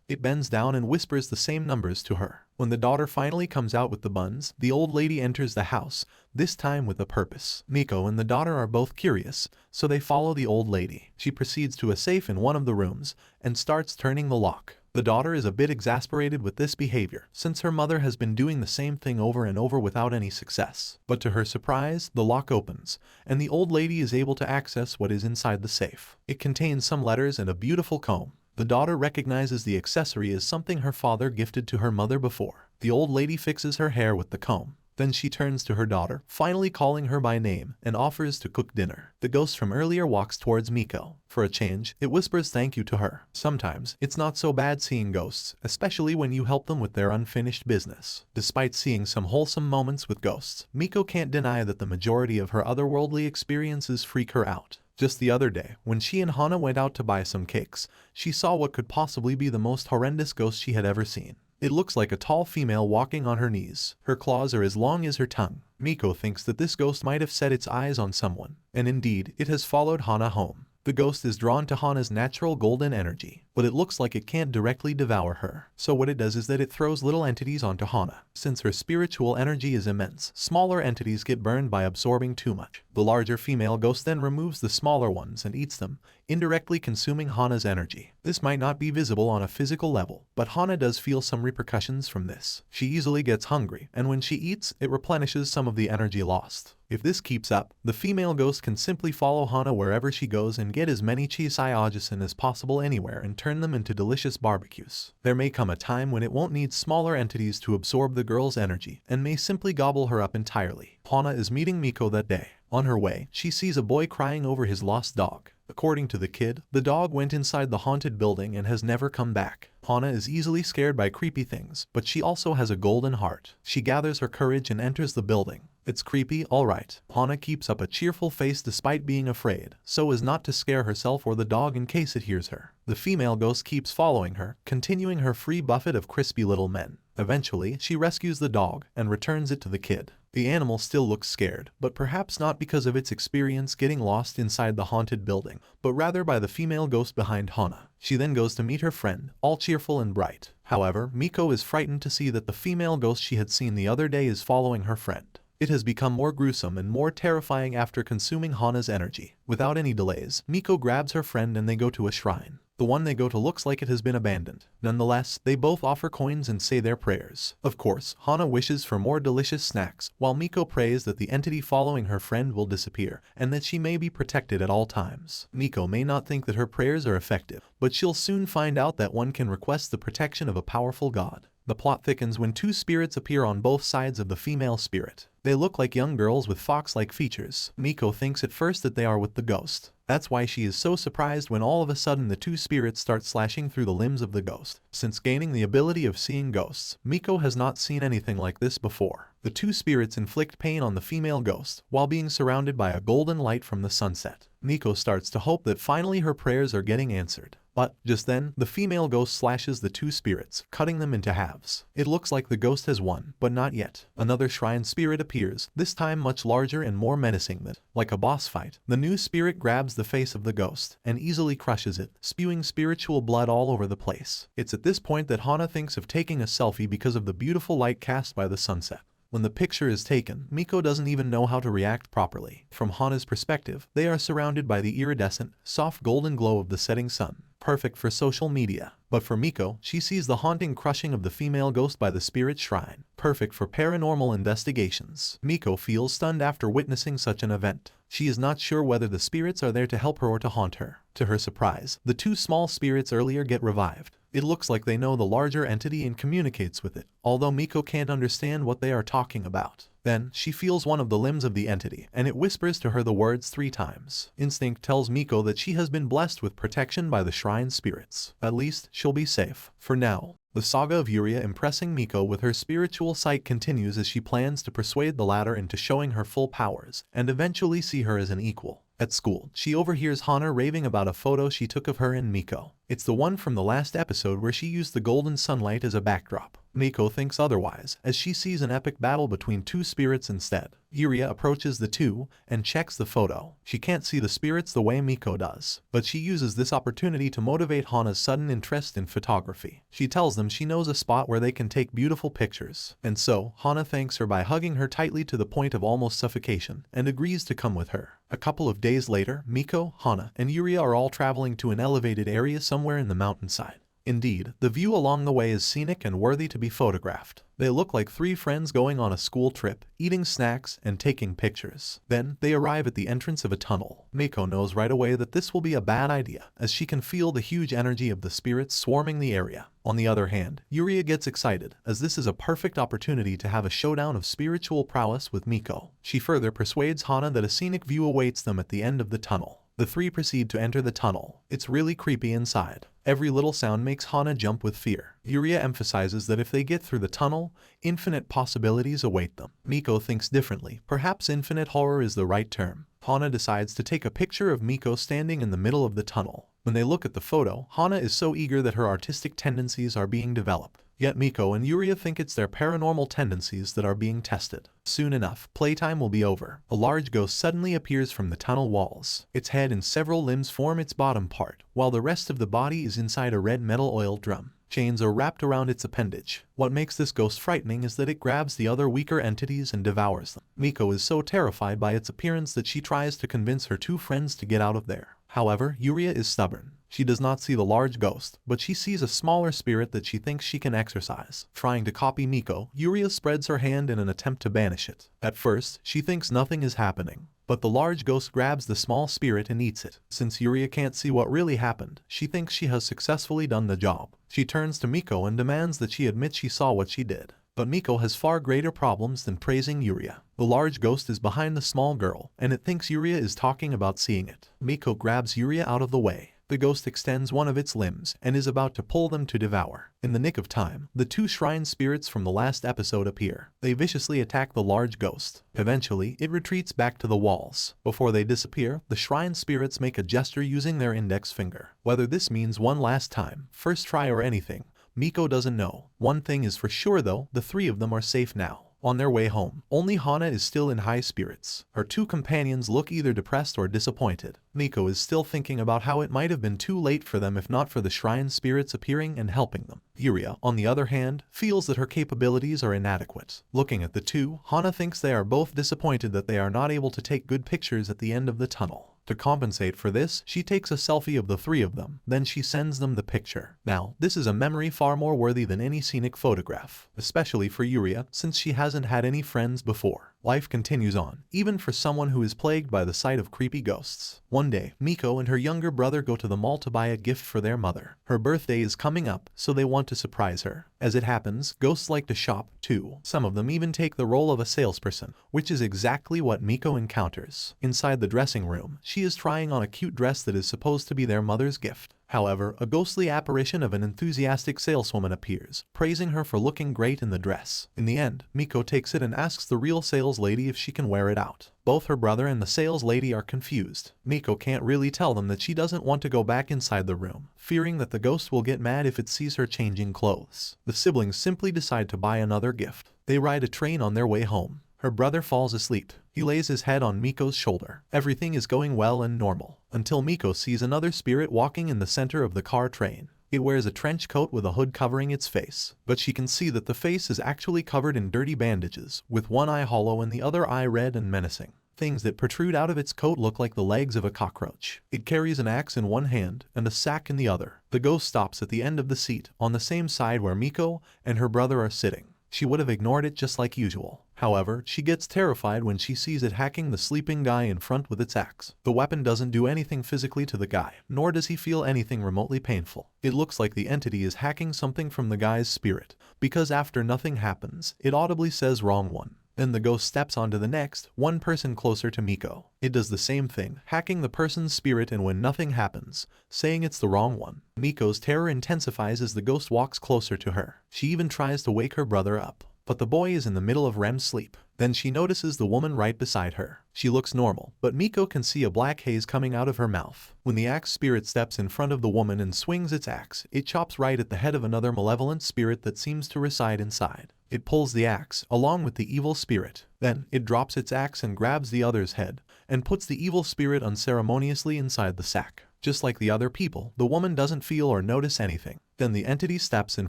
It bends down and whispers the same numbers to her. When the daughter finally comes out with the buns, the old lady enters the house, this time with a purpose. Miko and the daughter are both curious, so they follow the old lady. She proceeds to a safe in one of the rooms and starts turning the lock. The daughter is a bit exasperated with this behavior, since her mother has been doing the same thing over and over without any success. But to her surprise, the lock opens, and the old lady is able to access what is inside the safe. It contains some letters and a beautiful comb. The daughter recognizes the accessory as something her father gifted to her mother before. The old lady fixes her hair with the comb. Then she turns to her daughter, finally calling her by name, and offers to cook dinner. The ghost from earlier walks towards Miko. For a change, it whispers thank you to her. Sometimes, it's not so bad seeing ghosts, especially when you help them with their unfinished business. Despite seeing some wholesome moments with ghosts, Miko can't deny that the majority of her otherworldly experiences freak her out. Just the other day, when she and Hana went out to buy some cakes, she saw what could possibly be the most horrendous ghost she had ever seen. It looks like a tall female walking on her knees. Her claws are as long as her tongue. Miko thinks that this ghost might have set its eyes on someone, and indeed, it has followed Hana home. The ghost is drawn to Hana's natural golden energy, but it looks like it can't directly devour her. So what it does is that it throws little entities onto Hana. Since her spiritual energy is immense, smaller entities get burned by absorbing too much. The larger female ghost then removes the smaller ones and eats them, indirectly consuming Hana's energy. This might not be visible on a physical level, but Hana does feel some repercussions from this. She easily gets hungry, and when she eats, it replenishes some of the energy lost. If this keeps up, the female ghost can simply follow Hana wherever she goes and get as many chisai ojusan as possible anywhere and turn them into delicious barbecues. There may come a time when it won't need smaller entities to absorb the girl's energy and may simply gobble her up entirely. Hana is meeting Miko that day. On her way, she sees a boy crying over his lost dog. According to the kid, the dog went inside the haunted building and has never come back. Hana is easily scared by creepy things, but she also has a golden heart. She gathers her courage and enters the building. It's creepy, alright. Hana keeps up a cheerful face despite being afraid, so as not to scare herself or the dog in case it hears her. The female ghost keeps following her, continuing her free buffet of crispy little men. Eventually, she rescues the dog and returns it to the kid. The animal still looks scared, but perhaps not because of its experience getting lost inside the haunted building, but rather by the female ghost behind Hana. She then goes to meet her friend, all cheerful and bright. However, Miko is frightened to see that the female ghost she had seen the other day is following her friend. It has become more gruesome and more terrifying after consuming Hana's energy. Without any delays, Miko grabs her friend and they go to a shrine. The one they go to looks like it has been abandoned. Nonetheless, they both offer coins and say their prayers. Of course, Hana wishes for more delicious snacks, while Miko prays that the entity following her friend will disappear, and that she may be protected at all times. Miko may not think that her prayers are effective, but she'll soon find out that one can request the protection of a powerful god. The plot thickens when two spirits appear on both sides of the female spirit. They look like young girls with fox-like features. Miko thinks at first that they are with the ghost. That's why she is so surprised when all of a sudden the two spirits start slashing through the limbs of the ghost. Since gaining the ability of seeing ghosts, Miko has not seen anything like this before. The two spirits inflict pain on the female ghost, while being surrounded by a golden light from the sunset. Miko starts to hope that finally her prayers are getting answered. But, just then, the female ghost slashes the two spirits, cutting them into halves. It looks like the ghost has won, but not yet. Another shrine spirit appears, this time much larger and more menacing than, like a boss fight. The new spirit grabs the face of the ghost, and easily crushes it, spewing spiritual blood all over the place. It's at this point that Hana thinks of taking a selfie because of the beautiful light cast by the sunset. When the picture is taken, Miko doesn't even know how to react properly. From Hana's perspective, they are surrounded by the iridescent, soft golden glow of the setting sun. Perfect for social media. But for Miko, she sees the haunting crushing of the female ghost by the spirit shrine. Perfect for paranormal investigations. Miko feels stunned after witnessing such an event. She is not sure whether the spirits are there to help her or to haunt her. To her surprise, the two small spirits earlier get revived. It looks like they know the larger entity and communicates with it, although Miko can't understand what they are talking about. Then, she feels one of the limbs of the entity, and it whispers to her the words 3 times. Instinct tells Miko that she has been blessed with protection by the shrine spirits. At least, she'll be safe. For now. The saga of Yuria impressing Miko with her spiritual sight continues as she plans to persuade the latter into showing her full powers, and eventually see her as an equal. At school, she overhears Hana raving about a photo she took of her and Miko. It's the one from the last episode where she used the golden sunlight as a backdrop. Miko thinks otherwise, as she sees an epic battle between 2 spirits instead. Yuria approaches the 2 and checks the photo. She can't see the spirits the way Miko does, but she uses this opportunity to motivate Hana's sudden interest in photography. She tells them she knows a spot where they can take beautiful pictures, and so Hana thanks her by hugging her tightly to the point of almost suffocation, and agrees to come with her. A couple of days later, Miko, Hana, and Yuria are all traveling to an elevated area somewhere in the mountainside. Indeed, the view along the way is scenic and worthy to be photographed. They look like 3 friends going on a school trip, eating snacks and taking pictures. Then, they arrive at the entrance of a tunnel. Miko knows right away that this will be a bad idea, as she can feel the huge energy of the spirits swarming the area. On the other hand, Yuria gets excited, as this is a perfect opportunity to have a showdown of spiritual prowess with Miko. She further persuades Hana that a scenic view awaits them at the end of the tunnel. The 3 proceed to enter the tunnel. It's really creepy inside. Every little sound makes Hana jump with fear. Yuria emphasizes that if they get through the tunnel, infinite possibilities await them. Miko thinks differently. Perhaps infinite horror is the right term. Hana decides to take a picture of Miko standing in the middle of the tunnel. When they look at the photo, Hana is so eager that her artistic tendencies are being developed. Yet Miko and Yuria think it's their paranormal tendencies that are being tested. Soon enough, playtime will be over. A large ghost suddenly appears from the tunnel walls. Its head and several limbs form its bottom part, while the rest of the body is inside a red metal oil drum. Chains are wrapped around its appendage. What makes this ghost frightening is that it grabs the other weaker entities and devours them. Miko is so terrified by its appearance that she tries to convince her 2 friends to get out of there. However, Yuria is stubborn. She does not see the large ghost, but she sees a smaller spirit that she thinks she can exorcise. Trying to copy Miko, Yuria spreads her hand in an attempt to banish it. At first, she thinks nothing is happening, but the large ghost grabs the small spirit and eats it. Since Yuria can't see what really happened, she thinks she has successfully done the job. She turns to Miko and demands that she admit she saw what she did. But Miko has far greater problems than praising Yuria. The large ghost is behind the small girl, and it thinks Yuria is talking about seeing it. Miko grabs Yuria out of the way. The ghost extends one of its limbs and is about to pull them to devour. In the nick of time, the 2 shrine spirits from the last episode appear. They viciously attack the large ghost. Eventually, it retreats back to the walls. Before they disappear, the shrine spirits make a gesture using their index finger. Whether this means one last time, first try or anything, Miko doesn't know. One thing is for sure though, the 3 of them are safe now. On their way home, only Hana is still in high spirits. Her 2 companions look either depressed or disappointed. Miko is still thinking about how it might have been too late for them if not for the shrine spirits appearing and helping them. Yuria, on the other hand, feels that her capabilities are inadequate. Looking at the 2, Hana thinks they are both disappointed that they are not able to take good pictures at the end of the tunnel. To compensate for this, she takes a selfie of the 3 of them, then she sends them the picture. Now, this is a memory far more worthy than any scenic photograph, especially for Yuria, since she hasn't had any friends before. Life continues on, even for someone who is plagued by the sight of creepy ghosts. One day, Miko and her younger brother go to the mall to buy a gift for their mother. Her birthday is coming up, so they want to surprise her. As it happens, ghosts like to shop, too. Some of them even take the role of a salesperson, which is exactly what Miko encounters. Inside the dressing room, she is trying on a cute dress that is supposed to be their mother's gift. However, a ghostly apparition of an enthusiastic saleswoman appears, praising her for looking great in the dress. In the end, Miko takes it and asks the real sales lady if she can wear it out. Both her brother and the sales lady are confused. Miko can't really tell them that she doesn't want to go back inside the room, fearing that the ghost will get mad if it sees her changing clothes. The siblings simply decide to buy another gift. They ride a train on their way home. Her brother falls asleep. He lays his head on Miko's shoulder. Everything is going well and normal, until Miko sees another spirit walking in the center of the car train. It wears a trench coat with a hood covering its face, but she can see that the face is actually covered in dirty bandages, with one eye hollow and the other eye red and menacing. Things that protrude out of its coat look like the legs of a cockroach. It carries an axe in one hand and a sack in the other. The ghost stops at the end of the seat, on the same side where Miko and her brother are sitting. She would have ignored it just like usual. However, she gets terrified when she sees it hacking the sleeping guy in front with its axe. The weapon doesn't do anything physically to the guy, nor does he feel anything remotely painful. It looks like the entity is hacking something from the guy's spirit, because after nothing happens, it audibly says "wrong one." Then the ghost steps onto the next, one person closer to Miko. It does the same thing, hacking the person's spirit, and when nothing happens, saying it's the wrong one. Miko's terror intensifies as the ghost walks closer to her. She even tries to wake her brother up, but the boy is in the middle of REM sleep. Then she notices the woman right beside her. She looks normal, but Miko can see a black haze coming out of her mouth. When the axe spirit steps in front of the woman and swings its axe, it chops right at the head of another malevolent spirit that seems to reside inside. It pulls the axe, along with the evil spirit. Then, it drops its axe and grabs the other's head, and puts the evil spirit unceremoniously inside the sack. Just like the other people, the woman doesn't feel or notice anything. Then the entity steps in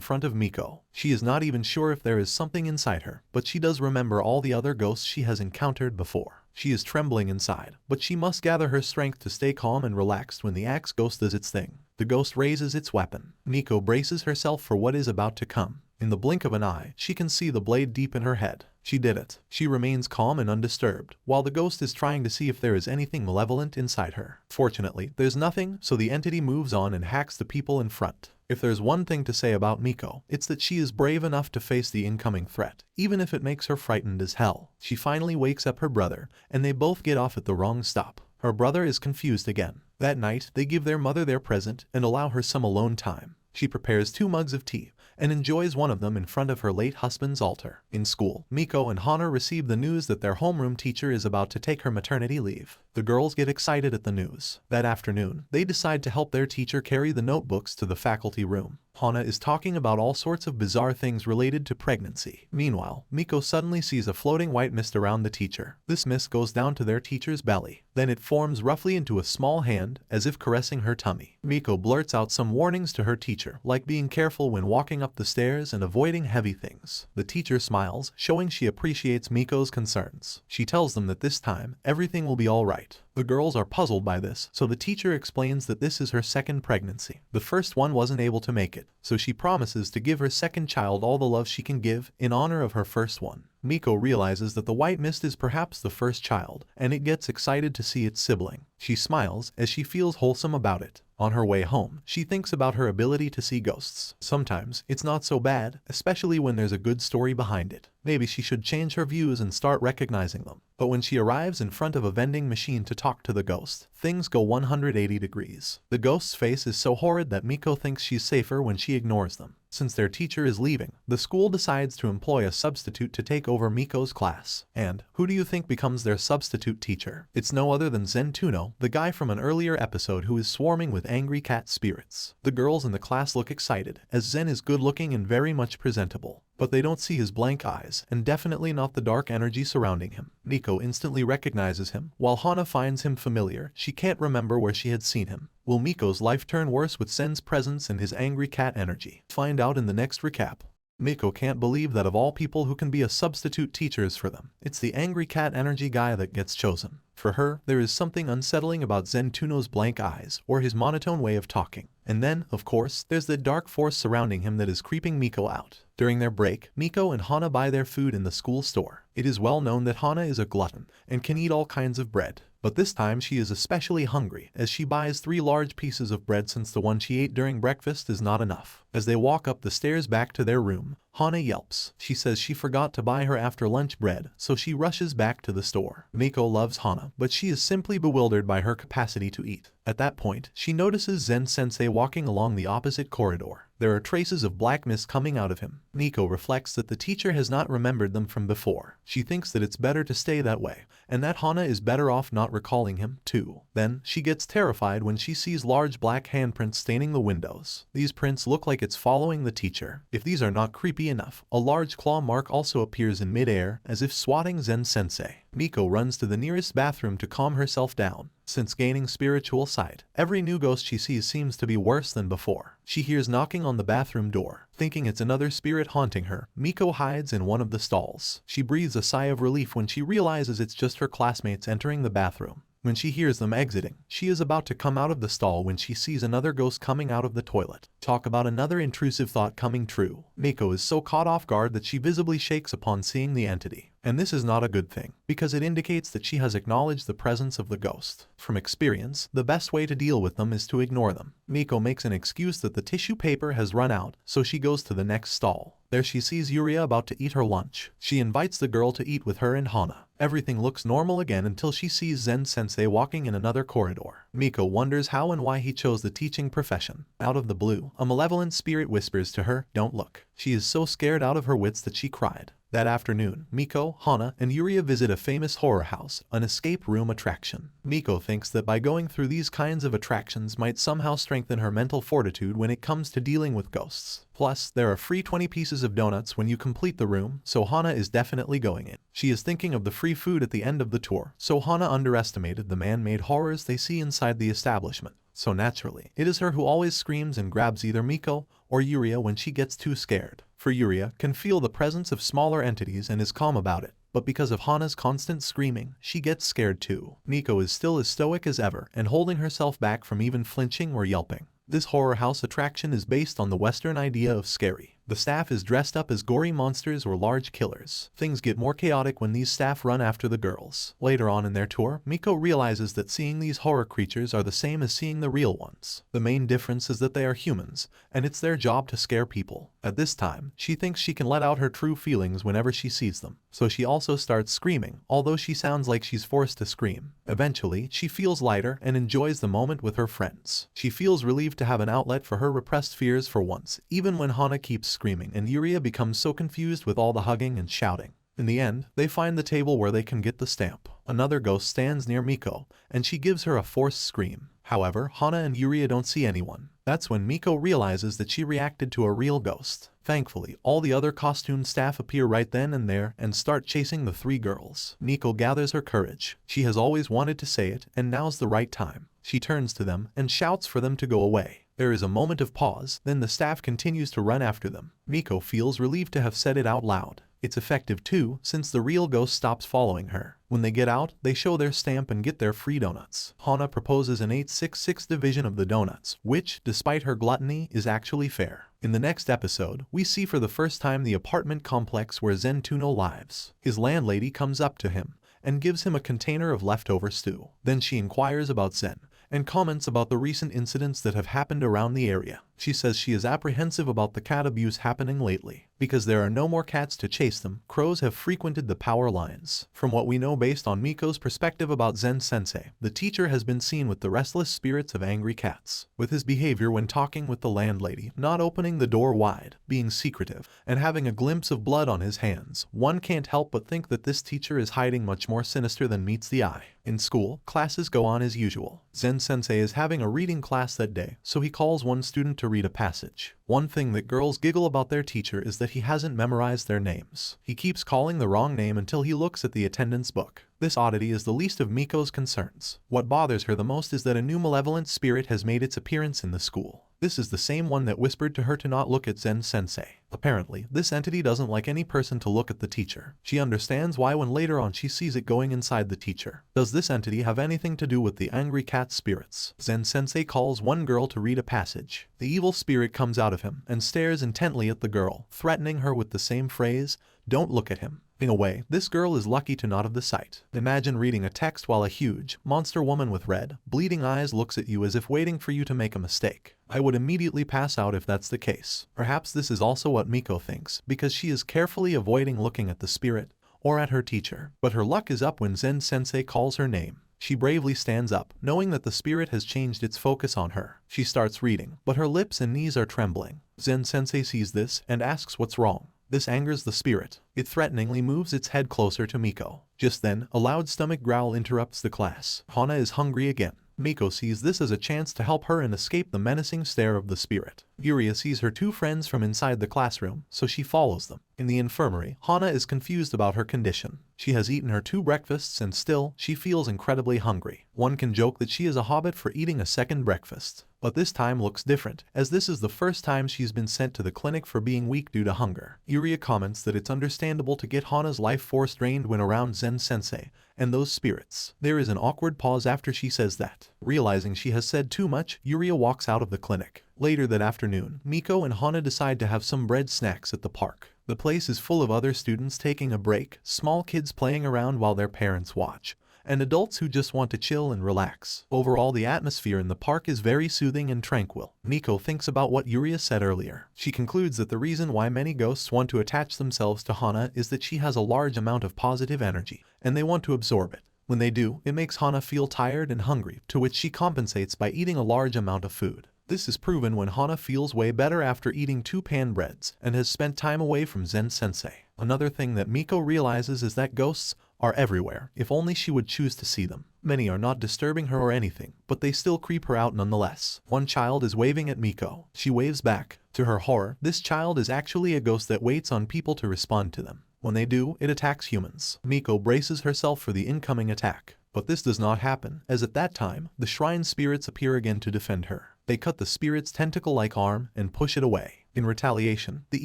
front of Miko. She is not even sure if there is something inside her, but she does remember all the other ghosts she has encountered before. She is trembling inside, but she must gather her strength to stay calm and relaxed when the axe ghost does its thing. The ghost raises its weapon. Miko braces herself for what is about to come. In the blink of an eye, she can see the blade deep in her head. She did it. She remains calm and undisturbed, while the ghost is trying to see if there is anything malevolent inside her. Fortunately, there's nothing, so the entity moves on and hacks the people in front. If there's one thing to say about Miko, it's that she is brave enough to face the incoming threat, even if it makes her frightened as hell. She finally wakes up her brother, and they both get off at the wrong stop. Her brother is confused again. That night, they give their mother their present and allow her some alone time. She prepares 2 mugs of tea and enjoys one of them in front of her late husband's altar. In school, Miko and Hana receive the news that their homeroom teacher is about to take her maternity leave. The girls get excited at the news. That afternoon, they decide to help their teacher carry the notebooks to the faculty room. Hana is talking about all sorts of bizarre things related to pregnancy. Meanwhile, Miko suddenly sees a floating white mist around the teacher. This mist goes down to their teacher's belly. Then it forms roughly into a small hand, as if caressing her tummy. Miko blurts out some warnings to her teacher, like being careful when walking up the stairs and avoiding heavy things. The teacher smiles, showing she appreciates Miko's concerns. She tells them that this time, everything will be alright. The girls are puzzled by this, so the teacher explains that this is her second pregnancy. The first one wasn't able to make it, so she promises to give her second child all the love she can give in honor of her first one. Miko realizes that the white mist is perhaps the first child, and it gets excited to see its sibling. She smiles as she feels wholesome about it. On her way home, she thinks about her ability to see ghosts. Sometimes, it's not so bad, especially when there's a good story behind it. Maybe she should change her views and start recognizing them. But when she arrives in front of a vending machine to talk to the ghost, things go 180 degrees. The ghost's face is so horrid that Miko thinks she's safer when she ignores them. Since their teacher is leaving, the school decides to employ a substitute to take over Miko's class. And who do you think becomes their substitute teacher? It's no other than Zen Tuno, the guy from an earlier episode who is swarming with angry cat spirits. The girls in the class look excited, as Zen is good-looking and very much presentable. But they don't see his blank eyes, and definitely not the dark energy surrounding him. Miko instantly recognizes him, while Hana finds him familiar. She can't remember where she had seen him. Will Miko's life turn worse with Zen's presence and his angry cat energy? Find out in the next recap. Miko can't believe that of all people who can be a substitute teachers for them, it's the angry cat energy guy that gets chosen. For her, there is something unsettling about Zen Tuno's blank eyes, or his monotone way of talking. And then, of course, there's the dark force surrounding him that is creeping Miko out. During their break, Miko and Hana buy their food in the school store. It is well known that Hana is a glutton, and can eat all kinds of bread. But this time she is especially hungry, as she buys 3 large pieces of bread since the one she ate during breakfast is not enough. As they walk up the stairs back to their room, Hana yelps. She says she forgot to buy her after-lunch bread, so she rushes back to the store. Miko loves Hana, but she is simply bewildered by her capacity to eat. At that point, she notices Zen-sensei walking along the opposite corridor. There are traces of black mist coming out of him. Miko reflects that the teacher has not remembered them from before. She thinks that it's better to stay that way, and that Hana is better off not recalling him, too. Then, she gets terrified when she sees large black handprints staining the windows. These prints look like it's following the teacher. If these are not creepy enough, a large claw mark also appears in midair, as if swatting Zen-sensei. Miko runs to the nearest bathroom to calm herself down. Since gaining spiritual sight, every new ghost she sees seems to be worse than before. She hears knocking on the bathroom door. Thinking it's another spirit haunting her, Miko hides in one of the stalls. She breathes a sigh of relief when she realizes it's just her classmates entering the bathroom. When she hears them exiting, she is about to come out of the stall when she sees another ghost coming out of the toilet. Talk about another intrusive thought coming true. Miko is so caught off guard that she visibly shakes upon seeing the entity. And this is not a good thing, because it indicates that she has acknowledged the presence of the ghost. From experience, the best way to deal with them is to ignore them. Miko makes an excuse that the tissue paper has run out, so she goes to the next stall. There she sees Yuria about to eat her lunch. She invites the girl to eat with her and Hana. Everything looks normal again until she sees Zen-sensei walking in another corridor. Miko wonders how and why he chose the teaching profession. Out of the blue, a malevolent spirit whispers to her, "Don't look." She is so scared out of her wits that she cried. That afternoon, Miko, Hana, and Yuria visit a famous horror house, an escape room attraction. Miko thinks that by going through these kinds of attractions might somehow strengthen her mental fortitude when it comes to dealing with ghosts. Plus, there are free 20 pieces of donuts when you complete the room, so Hana is definitely going in. She is thinking of the free food at the end of the tour, so Hana underestimated the man-made horrors they see inside the establishment. So naturally, it is her who always screams and grabs either Miko or Yuria when she gets too scared. For Yuria can feel the presence of smaller entities and is calm about it, but because of Hana's constant screaming, she gets scared too. Miko is still as stoic as ever and holding herself back from even flinching or yelping. This horror house attraction is based on the Western idea of scary. The staff is dressed up as gory monsters or large killers. Things get more chaotic when these staff run after the girls. Later on in their tour, Miko realizes that seeing these horror creatures are the same as seeing the real ones. The main difference is that they are humans, and it's their job to scare people. At this time, she thinks she can let out her true feelings whenever she sees them, so she also starts screaming, although she sounds like she's forced to scream. Eventually, she feels lighter and enjoys the moment with her friends. She feels relieved to have an outlet for her repressed fears for once, even when Hana keeps screaming and Yuria becomes so confused with all the hugging and shouting. In the end, they find the table where they can get the stamp. Another ghost stands near Miko, and she gives her a forced scream. However, Hana and Yuria don't see anyone. That's when Miko realizes that she reacted to a real ghost. Thankfully, all the other costumed staff appear right then and there and start chasing the three girls. Miko gathers her courage. She has always wanted to say it, and now's the right time. She turns to them and shouts for them to go away. There is a moment of pause, then the staff continues to run after them. Miko feels relieved to have said it out loud. It's effective too, since the real ghost stops following her. When they get out, they show their stamp and get their free donuts. Hana proposes an 866 division of the donuts, which, despite her gluttony, is actually fair. In the next episode, we see for the first time the apartment complex where Zentuno lives. His landlady comes up to him and gives him a container of leftover stew. Then she inquires about Zen and comments about the recent incidents that have happened around the area. She says she is apprehensive about the cat abuse happening lately. Because there are no more cats to chase them, crows have frequented the power lines. From what we know based on Miko's perspective about Zen-sensei, the teacher has been seen with the restless spirits of angry cats. With his behavior when talking with the landlady, not opening the door wide, being secretive, and having a glimpse of blood on his hands, one can't help but think that this teacher is hiding much more sinister than meets the eye. In school, classes go on as usual. Zen-sensei is having a reading class that day, so he calls one student to read a passage. One thing that girls giggle about their teacher is that he hasn't memorized their names. He keeps calling the wrong name until he looks at the attendance book. This oddity is the least of Miko's concerns. What bothers her the most is that a new malevolent spirit has made its appearance in the school. This is the same one that whispered to her to not look at Zen-sensei. Apparently, this entity doesn't like any person to look at the teacher. She understands why when later on she sees it going inside the teacher. Does this entity have anything to do with the angry cat spirits? Zen-sensei calls one girl to read a passage. The evil spirit comes out of him and stares intently at the girl, threatening her with the same phrase, "Don't look at him." In a way, this girl is lucky to not have the sight. Imagine reading a text while a huge, monster woman with red, bleeding eyes looks at you as if waiting for you to make a mistake. I would immediately pass out if that's the case. Perhaps this is also what Miko thinks, because she is carefully avoiding looking at the spirit or at her teacher. But her luck is up when Zen-sensei calls her name. She bravely stands up, knowing that the spirit has changed its focus on her. She starts reading, but her lips and knees are trembling. Zen-sensei sees this and asks what's wrong. This angers the spirit. It threateningly moves its head closer to Miko. Just then, a loud stomach growl interrupts the class. Hana is hungry again. Miko sees this as a chance to help her and escape the menacing stare of the spirit. Yuria sees her two friends from inside the classroom, so she follows them. In the infirmary, Hana is confused about her condition. She has eaten her 2 breakfasts and still, she feels incredibly hungry. One can joke that she is a hobbit for eating a second breakfast. But this time looks different, as this is the first time she's been sent to the clinic for being weak due to hunger. Yuria comments that it's understandable to get Hana's life force drained when around Zen-sensei and those spirits. There is an awkward pause after she says that. Realizing she has said too much, Yuria walks out of the clinic. Later that afternoon, Miko and Hana decide to have some bread snacks at the park. The place is full of other students taking a break, small kids playing around while their parents watch, and adults who just want to chill and relax. Overall, the atmosphere in the park is very soothing and tranquil. Miko thinks about what Yuria said earlier. She concludes that the reason why many ghosts want to attach themselves to Hana is that she has a large amount of positive energy, and they want to absorb it. When they do, it makes Hana feel tired and hungry, to which she compensates by eating a large amount of food. This is proven when Hana feels way better after eating 2 pan breads and has spent time away from Zen-sensei. Another thing that Miko realizes is that ghosts are everywhere, if only she would choose to see them. Many are not disturbing her or anything, but they still creep her out nonetheless. One child is waving at Miko. She waves back. To her horror, this child is actually a ghost that waits on people to respond to them. When they do, it attacks humans. Miko braces herself for the incoming attack. But this does not happen, as at that time, the shrine spirits appear again to defend her. They cut the spirit's tentacle-like arm and push it away. In retaliation, the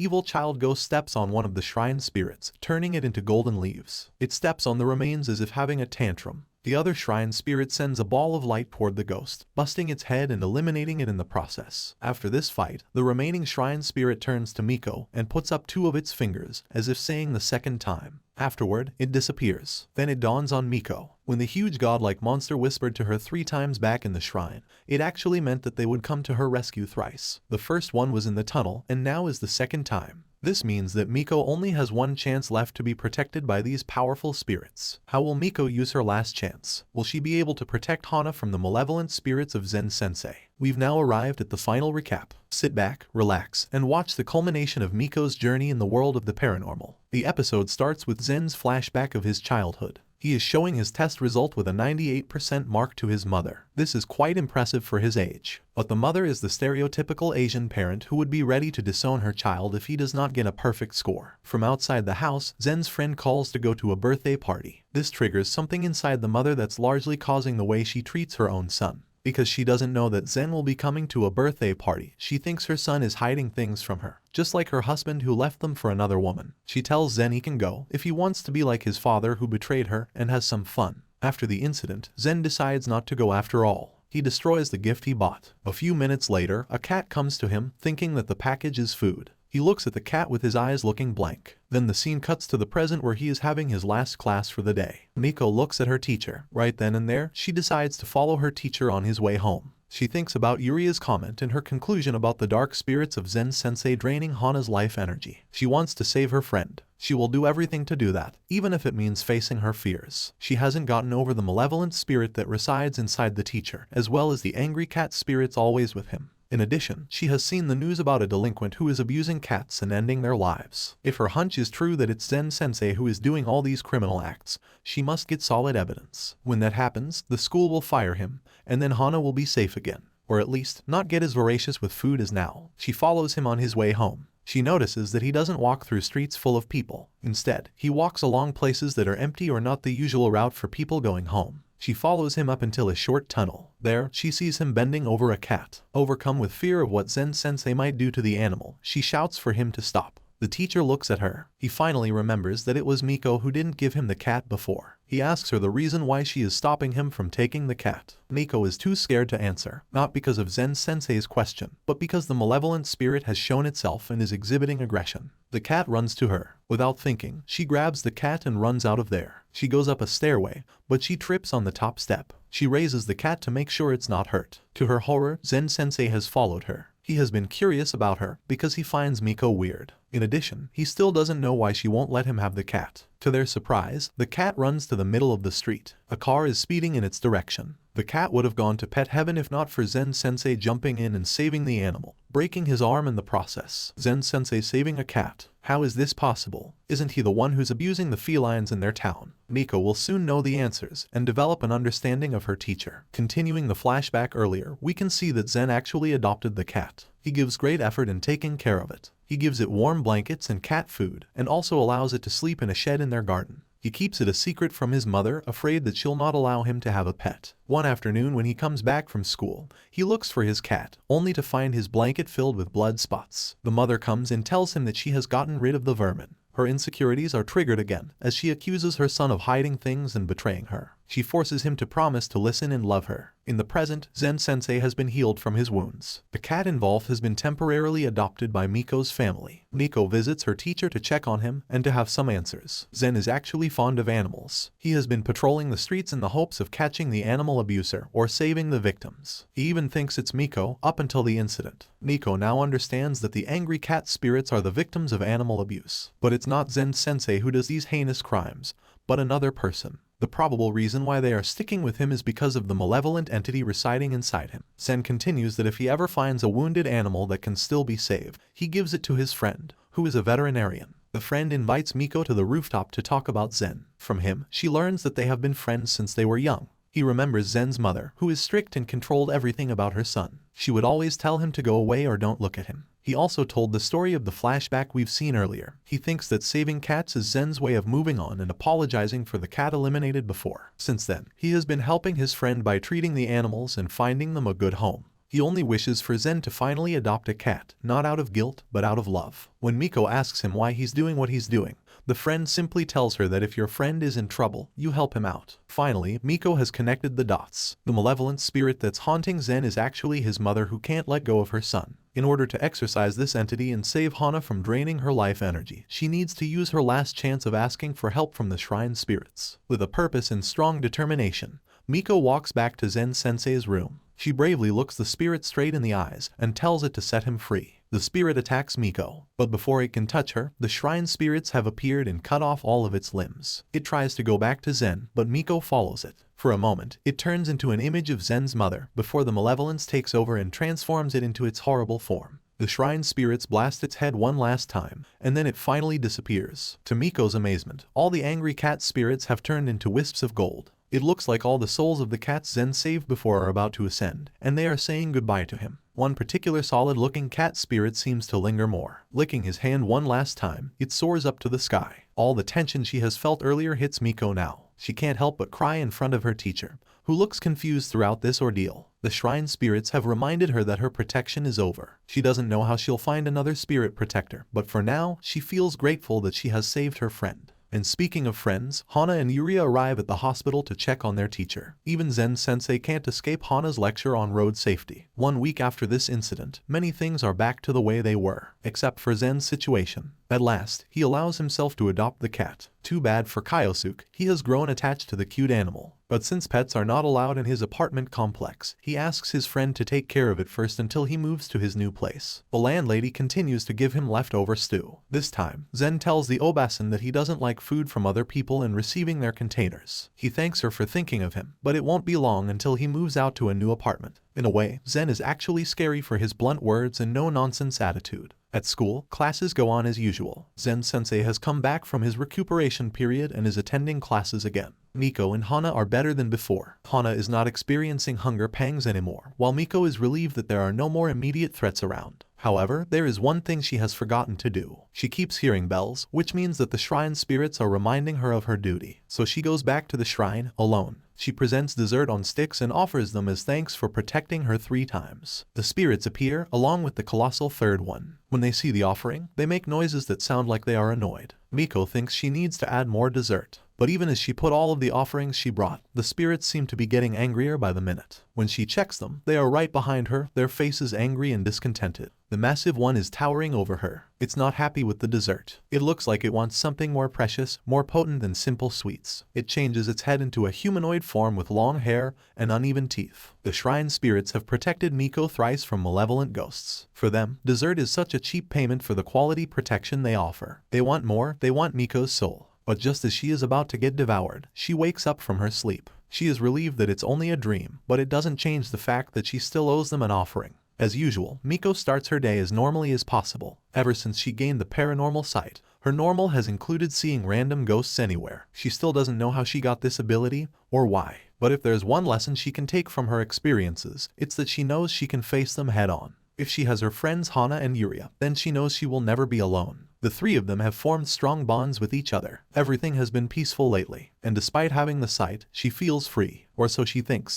evil child ghost steps on one of the shrine spirits, turning it into golden leaves. It steps on the remains as if having a tantrum. The other shrine spirit sends a ball of light toward the ghost, busting its head and eliminating it in the process. After this fight, the remaining shrine spirit turns to Miko and puts up 2 of its fingers, as if saying the second time. Afterward, it disappears. Then it dawns on Miko. When the huge godlike monster whispered to her 3 times back in the shrine, it actually meant that they would come to her rescue thrice. The first one was in the tunnel, and now is the second time. This means that Miko only has 1 chance left to be protected by these powerful spirits. How will Miko use her last chance? Will she be able to protect Hana from the malevolent spirits of Zen-sensei? We've now arrived at the final recap. Sit back, relax, and watch the culmination of Miko's journey in the world of the paranormal. The episode starts with Zen's flashback of his childhood. He is showing his test result with a 98% mark to his mother. This is quite impressive for his age. But the mother is the stereotypical Asian parent who would be ready to disown her child if he does not get a perfect score. From outside the house, Zen's friend calls to go to a birthday party. This triggers something inside the mother that's largely causing the way she treats her own son. Because she doesn't know that Zen will be coming to a birthday party, she thinks her son is hiding things from her, just like her husband who left them for another woman. She tells Zen he can go if he wants to be like his father who betrayed her and has some fun. After the incident, Zen decides not to go after all. He destroys the gift he bought. A few minutes later, a cat comes to him, thinking that the package is food. He looks at the cat with his eyes looking blank. Then the scene cuts to the present where he is having his last class for the day. Miko looks at her teacher. Right then and there, she decides to follow her teacher on his way home. She thinks about Yuria's comment and her conclusion about the dark spirits of Zen-sensei draining Hana's life energy. She wants to save her friend. She will do everything to do that, even if it means facing her fears. She hasn't gotten over the malevolent spirit that resides inside the teacher, as well as the angry cat spirits always with him. In addition, she has seen the news about a delinquent who is abusing cats and ending their lives. If her hunch is true that it's Zen-sensei who is doing all these criminal acts, she must get solid evidence. When that happens, the school will fire him, and then Hana will be safe again. Or at least, not get as voracious with food as now. She follows him on his way home. She notices that he doesn't walk through streets full of people. Instead, he walks along places that are empty or not the usual route for people going home. She follows him up until a short tunnel. There, she sees him bending over a cat. Overcome with fear of what Zen-sensei might do to the animal, she shouts for him to stop. The teacher looks at her. He finally remembers that it was Miko who didn't give him the cat before. He asks her the reason why she is stopping him from taking the cat. Miko is too scared to answer, not because of Zen-sensei's question, but because the malevolent spirit has shown itself and is exhibiting aggression. The cat runs to her. Without thinking, she grabs the cat and runs out of there. She goes up a stairway, but she trips on the top step. She raises the cat to make sure it's not hurt. To her horror, Zen-sensei has followed her. He has been curious about her because he finds Miko weird. In addition, he still doesn't know why she won't let him have the cat. To their surprise, the cat runs to the middle of the street. A car is speeding in its direction. The cat would have gone to pet heaven if not for Zen-sensei jumping in and saving the animal, breaking his arm in the process. Zen-sensei saving a cat. How is this possible? Isn't he the one who's abusing the felines in their town? Miko will soon know the answers and develop an understanding of her teacher. Continuing the flashback earlier, we can see that Zen actually adopted the cat. He gives great effort in taking care of it. He gives it warm blankets and cat food, and also allows it to sleep in a shed in their garden. He keeps it a secret from his mother, afraid that she'll not allow him to have a pet. One afternoon when he comes back from school, he looks for his cat, only to find his blanket filled with blood spots. The mother comes and tells him that she has gotten rid of the vermin. Her insecurities are triggered again, as she accuses her son of hiding things and betraying her. She forces him to promise to listen and love her. In the present, Zen-sensei has been healed from his wounds. The cat involved has been temporarily adopted by Miko's family. Miko visits her teacher to check on him and to have some answers. Zen is actually fond of animals. He has been patrolling the streets in the hopes of catching the animal abuser or saving the victims. He even thinks it's Miko up until the incident. Miko now understands that the angry cat spirits are the victims of animal abuse. But it's not Zen-sensei who does these heinous crimes, but another person. The probable reason why they are sticking with him is because of the malevolent entity residing inside him. Zen continues that if he ever finds a wounded animal that can still be saved, he gives it to his friend, who is a veterinarian. The friend invites Miko to the rooftop to talk about Zen. From him, she learns that they have been friends since they were young. He remembers Zen's mother, who is strict and controlled everything about her son. She would always tell him to go away or don't look at him. He also told the story of the flashback we've seen earlier. He thinks that saving cats is Zen's way of moving on and apologizing for the cat eliminated before. Since then, he has been helping his friend by treating the animals and finding them a good home. He only wishes for Zen to finally adopt a cat, not out of guilt, but out of love. When Miko asks him why he's doing what he's doing, the friend simply tells her that if your friend is in trouble, you help him out. Finally, Miko has connected the dots. The malevolent spirit that's haunting Zen is actually his mother who can't let go of her son. In order to exorcise this entity and save Hana from draining her life energy, she needs to use her last chance of asking for help from the shrine spirits. With a purpose and strong determination, Miko walks back to Zen-sensei's room. She bravely looks the spirit straight in the eyes and tells it to set him free. The spirit attacks Miko, but before it can touch her, the shrine spirits have appeared and cut off all of its limbs. It tries to go back to Zen, but Miko follows it. For a moment, it turns into an image of Zen's mother before the malevolence takes over and transforms it into its horrible form. The shrine spirits blast its head one last time, and then it finally disappears. To Miko's amazement, all the angry cat spirits have turned into wisps of gold. It looks like all the souls of the cats Zen saved before are about to ascend, and they are saying goodbye to him. One particular solid-looking cat spirit seems to linger more. Licking his hand one last time, it soars up to the sky. All the tension she has felt earlier hits Miko now. She can't help but cry in front of her teacher, who looks confused throughout this ordeal. The shrine spirits have reminded her that her protection is over. She doesn't know how she'll find another spirit protector, but for now, she feels grateful that she has saved her friend. And speaking of friends, Hana and Yuria arrive at the hospital to check on their teacher. Even Zen-sensei can't escape Hana's lecture on road safety. 1 week after this incident, many things are back to the way they were, except for Zen's situation. At last, he allows himself to adopt the cat. Too bad for Kyosuke, he has grown attached to the cute animal. But since pets are not allowed in his apartment complex, he asks his friend to take care of it first until he moves to his new place. The landlady continues to give him leftover stew. This time, Zen tells the Obasan that he doesn't like food from other people and receiving their containers. He thanks her for thinking of him, but it won't be long until he moves out to a new apartment. In a way, Zen is actually scary for his blunt words and no-nonsense attitude. At school, classes go on as usual. Zen-sensei has come back from his recuperation period and is attending classes again. Miko and Hana are better than before. Hana is not experiencing hunger pangs anymore, while Miko is relieved that there are no more immediate threats around. However, there is one thing she has forgotten to do. She keeps hearing bells, which means that the shrine spirits are reminding her of her duty. So she goes back to the shrine, alone. She presents dessert on sticks and offers them as thanks for protecting her 3 times. The spirits appear, along with the colossal third one. When they see the offering, they make noises that sound like they are annoyed. Miko thinks she needs to add more dessert. But even as she put all of the offerings she brought, the spirits seem to be getting angrier by the minute. When she checks them, they are right behind her, their faces angry and discontented. The massive one is towering over her. It's not happy with the dessert. It looks like it wants something more precious, more potent than simple sweets. It changes its head into a humanoid form with long hair and uneven teeth. The shrine spirits have protected Miko thrice from malevolent ghosts. For them, dessert is such a cheap payment for the quality protection they offer. They want more, they want Miko's soul. But just as she is about to get devoured, she wakes up from her sleep. She is relieved that it's only a dream, but it doesn't change the fact that she still owes them an offering. As usual, Miko starts her day as normally as possible. Ever since she gained the paranormal sight, her normal has included seeing random ghosts anywhere. She still doesn't know how she got this ability, or why. But if there's one lesson she can take from her experiences, it's that she knows she can face them head on. If she has her friends Hana and Yuria, then she knows she will never be alone. The 3 of them have formed strong bonds with each other. Everything has been peaceful lately, and despite having the sight, she feels free, or so she thinks.